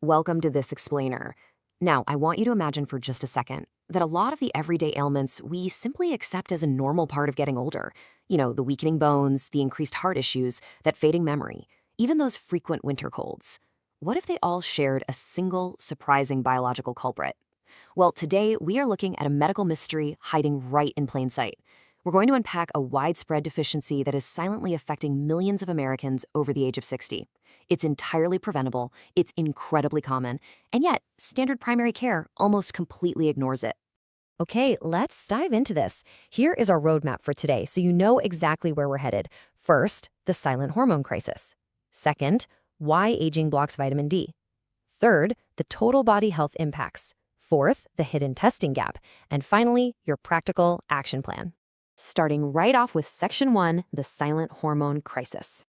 Welcome to This Explainer. Now, I want you to imagine for just a second that a lot of the everyday ailments we simply accept as a normal part of getting older. The weakening bones, the increased heart issues, that fading memory, even those frequent winter colds. What if they all shared a single, surprising biological culprit? Well, today we are looking at a medical mystery hiding right in plain sight. We're going to unpack a widespread deficiency that is silently affecting millions of Americans over the age of 60. It's entirely preventable, it's incredibly common, and yet standard primary care almost completely ignores it. Okay, let's dive into this. Here is our roadmap for today so you know exactly where we're headed. First, the silent hormone crisis. Second, why aging blocks vitamin D. Third, the total body health impacts. Fourth, the hidden testing gap. And finally, your practical action plan. Starting right off with Section 1, the silent hormone crisis.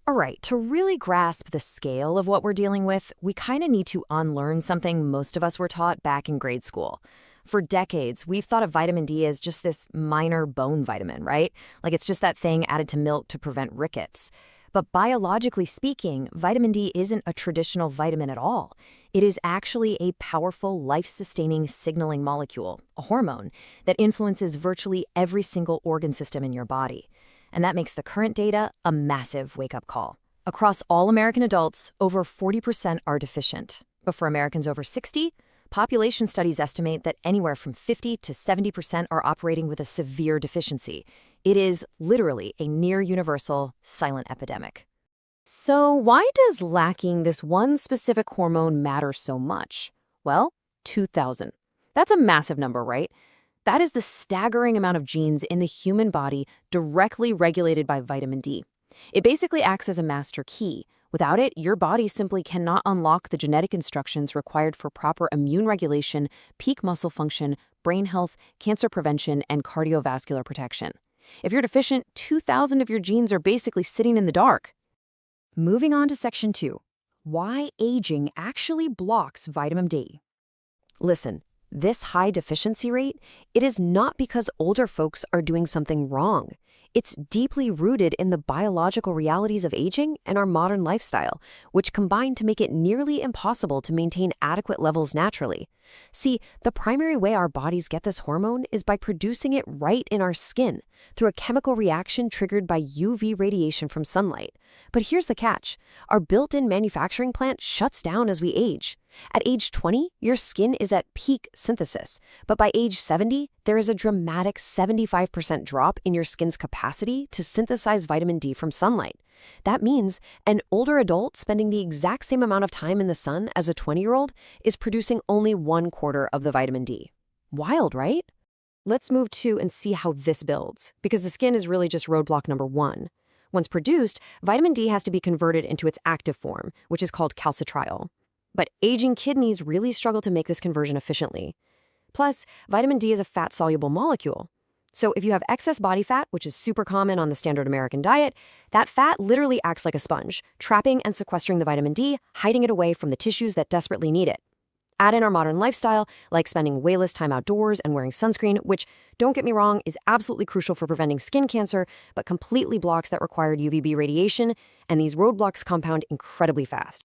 All right, to really grasp the scale of what we're dealing with, we kind of need to unlearn something most of us were taught back in grade school. For decades, we've thought of vitamin D as just this minor bone vitamin, right? Like it's just that thing added to milk to prevent rickets. But biologically speaking, vitamin D isn't a traditional vitamin at all. It is actually a powerful, life-sustaining signaling molecule, a hormone, that influences virtually every single organ system in your body. And that makes the current data a massive wake-up call. Across all American adults, over 40% are deficient. But for Americans over 60, population studies estimate that anywhere from 50 to 70% are operating with a severe deficiency. It is literally a near-universal, silent epidemic. So why does lacking this one specific hormone matter so much? Well, 2,000. That's a massive number, right? That is the staggering amount of genes in the human body directly regulated by vitamin D. It basically acts as a master key. Without it, your body simply cannot unlock the genetic instructions required for proper immune regulation, peak muscle function, brain health, cancer prevention, and cardiovascular protection. If you're deficient, 2,000 of your genes are basically sitting in the dark. Moving on to Section 2. Why aging actually blocks vitamin D. Listen. This high deficiency rate, it is not because older folks are doing something wrong. It's deeply rooted in the biological realities of aging and our modern lifestyle, which combine to make it nearly impossible to maintain adequate levels naturally. See, the primary way our bodies get this hormone is by producing it right in our skin, through a chemical reaction triggered by UV radiation from sunlight. But here's the catch. Our built-in manufacturing plant shuts down as we age. At age 20, your skin is at peak synthesis, but by age 70, there is a dramatic 75% drop in your skin's capacity to synthesize vitamin D from sunlight. That means an older adult spending the exact same amount of time in the sun as a 20-year-old is producing only 1/4 of the vitamin D. Wild, right? Let's move to and see how this builds, because the skin is really just roadblock number 1. Once produced, vitamin D has to be converted into its active form, which is called calcitriol. But aging kidneys really struggle to make this conversion efficiently. Plus, vitamin D is a fat-soluble molecule. So if you have excess body fat, which is super common on the standard American diet, that fat literally acts like a sponge, trapping and sequestering the vitamin D, hiding it away from the tissues that desperately need it. Add in our modern lifestyle, like spending way less time outdoors and wearing sunscreen, which, don't get me wrong, is absolutely crucial for preventing skin cancer, but completely blocks that required UVB radiation, and these roadblocks compound incredibly fast.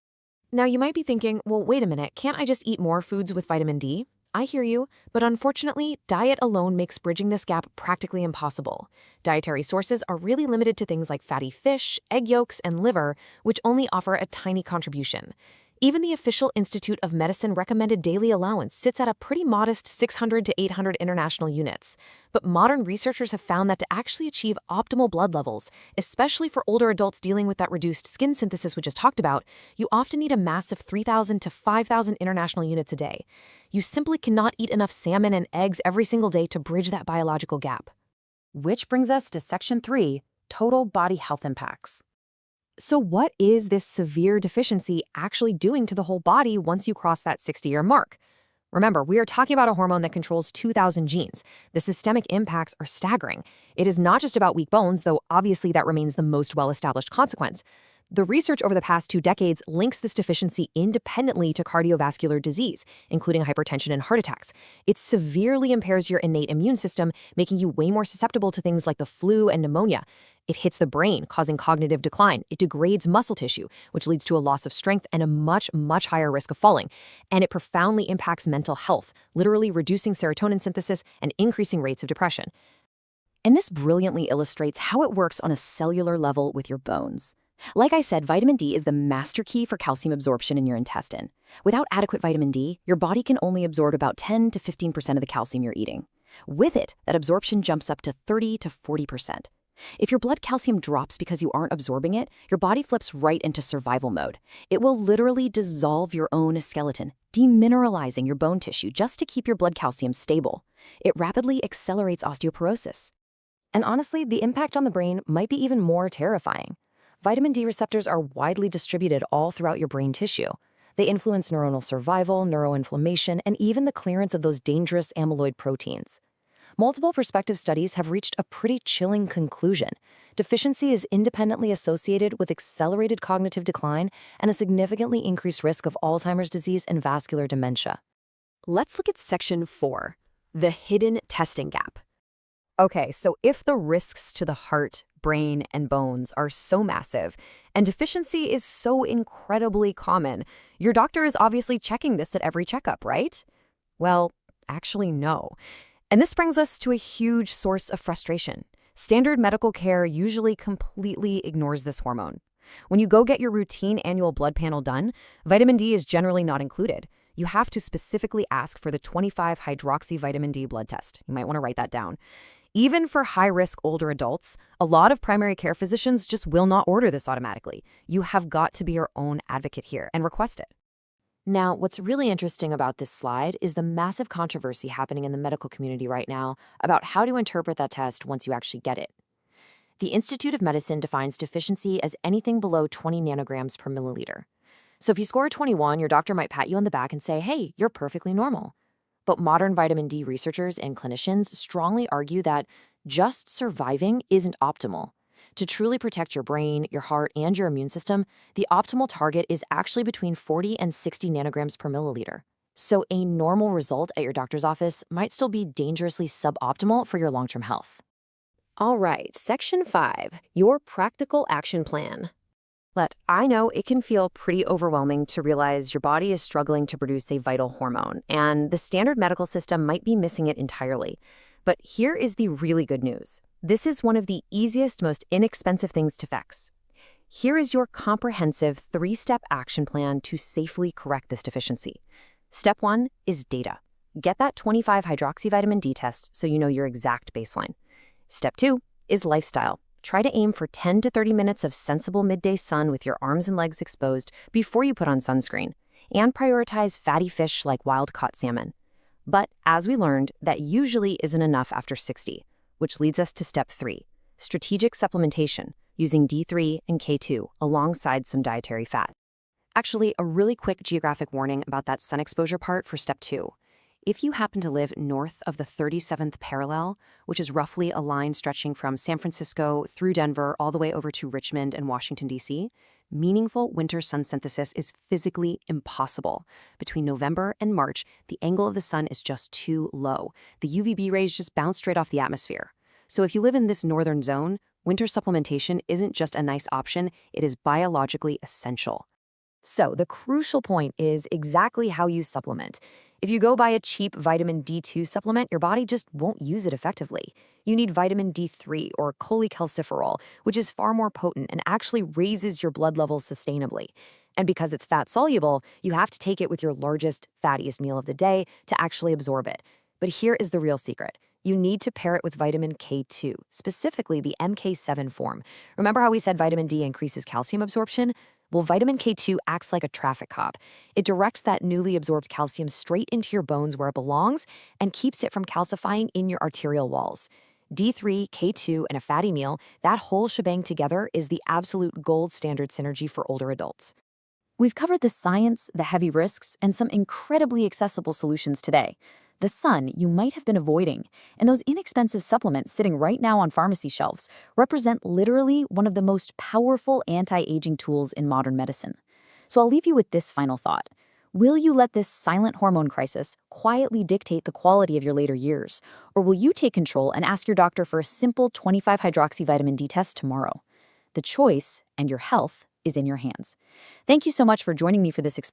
Now, you might be thinking, well, wait a minute, can't I just eat more foods with vitamin D? I hear you, but unfortunately, diet alone makes bridging this gap practically impossible. Dietary sources are really limited to things like fatty fish, egg yolks, and liver, which only offer a tiny contribution. Even the official Institute of Medicine recommended daily allowance sits at a pretty modest 600 to 800 international units. But modern researchers have found that to actually achieve optimal blood levels, especially for older adults dealing with that reduced skin synthesis we just talked about, you often need a massive 3,000 to 5,000 international units a day. You simply cannot eat enough salmon and eggs every single day to bridge that biological gap. Which brings us to Section 3, total body health impacts. So what is this severe deficiency actually doing to the whole body once you cross that 60-year mark? Remember, we are talking about a hormone that controls 2,000 genes. The systemic impacts are staggering. It is not just about weak bones, though obviously that remains the most well-established consequence. The research over the past 2 decades links this deficiency independently to cardiovascular disease, including hypertension and heart attacks. It severely impairs your innate immune system, making you way more susceptible to things like the flu and pneumonia. It hits the brain, causing cognitive decline. It degrades muscle tissue, which leads to a loss of strength and a much higher risk of falling. And it profoundly impacts mental health, literally reducing serotonin synthesis and increasing rates of depression. And this brilliantly illustrates how it works on a cellular level with your bones. Like I said, vitamin D is the master key for calcium absorption in your intestine. Without adequate vitamin D, your body can only absorb about 10 to 15% of the calcium you're eating. With it, that absorption jumps up to 30 to 40%. If your blood calcium drops because you aren't absorbing it, your body flips right into survival mode. It will literally dissolve your own skeleton, demineralizing your bone tissue just to keep your blood calcium stable. It rapidly accelerates osteoporosis. And honestly, the impact on the brain might be even more terrifying. Vitamin D receptors are widely distributed all throughout your brain tissue. They influence neuronal survival, neuroinflammation, and even the clearance of those dangerous amyloid proteins. Multiple prospective studies have reached a pretty chilling conclusion. Deficiency is independently associated with accelerated cognitive decline and a significantly increased risk of Alzheimer's disease and vascular dementia. Let's look at Section 4, the hidden testing gap. Okay, so if the risks to the heart, brain, and bones are so massive, and deficiency is so incredibly common, your doctor is obviously checking this at every checkup, right? Well, actually, no. And this brings us to a huge source of frustration. Standard medical care usually completely ignores this hormone. When you go get your routine annual blood panel done, vitamin D is generally not included. You have to specifically ask for the 25-hydroxyvitamin D blood test. You might want to write that down. Even for high-risk older adults, a lot of primary care physicians just will not order this automatically. You have got to be your own advocate here and request it. Now, what's really interesting about this slide is the massive controversy happening in the medical community right now about how to interpret that test once you actually get it. The Institute of Medicine defines deficiency as anything below 20 nanograms per milliliter. So if you score a 21, your doctor might pat you on the back and say, hey, you're perfectly normal. But modern vitamin D researchers and clinicians strongly argue that just surviving isn't optimal. To truly protect your brain, your heart, and your immune system, the optimal target is actually between 40 and 60 nanograms per milliliter. So a normal result at your doctor's office might still be dangerously suboptimal for your long-term health. All right, Section 5, your practical action plan. I know it can feel pretty overwhelming to realize your body is struggling to produce a vital hormone, and the standard medical system might be missing it entirely. But here is the really good news. This is one of the easiest, most inexpensive things to fix. Here is your comprehensive 3-step action plan to safely correct this deficiency. Step 1 is data. Get that 25-hydroxyvitamin D test so you know your exact baseline. Step 2 is lifestyle. Try to aim for 10 to 30 minutes of sensible midday sun with your arms and legs exposed before you put on sunscreen, and prioritize fatty fish like wild-caught salmon. But as we learned, that usually isn't enough after 60, which leads us to Step 3, strategic supplementation, using D3 and K2 alongside some dietary fat. Actually, a really quick geographic warning about that sun exposure part for Step 2. If you happen to live north of the 37th parallel, which is roughly a line stretching from San Francisco through Denver all the way over to Richmond and Washington, D.C., meaningful winter sun synthesis is physically impossible. Between November and March, the angle of the sun is just too low. The UVB rays just bounce straight off the atmosphere. So if you live in this northern zone, winter supplementation isn't just a nice option, it is biologically essential. So the crucial point is exactly how you supplement. If you go buy a cheap vitamin D2 supplement, your body just won't use it effectively. You need vitamin D3 or cholecalciferol, which is far more potent and actually raises your blood levels sustainably. And because it's fat-soluble, you have to take it with your largest, fattiest meal of the day to actually absorb it. But here is the real secret. You need to pair it with vitamin K2, specifically the MK7 form. Remember how we said vitamin D increases calcium absorption? Well, vitamin K2 acts like a traffic cop. It directs that newly absorbed calcium straight into your bones where it belongs and keeps it from calcifying in your arterial walls. D3, K2, and a fatty meal, that whole shebang together is the absolute gold standard synergy for older adults. We've covered the science, the heavy risks, and some incredibly accessible solutions today. the sun you might have been avoiding, and those inexpensive supplements sitting right now on pharmacy shelves represent literally one of the most powerful anti-aging tools in modern medicine. So I'll leave you with this final thought. Will you let this silent hormone crisis quietly dictate the quality of your later years? Or will you take control and ask your doctor for a simple 25-hydroxy vitamin D test tomorrow? The choice and your health is in your hands. Thank you so much for joining me for this experience.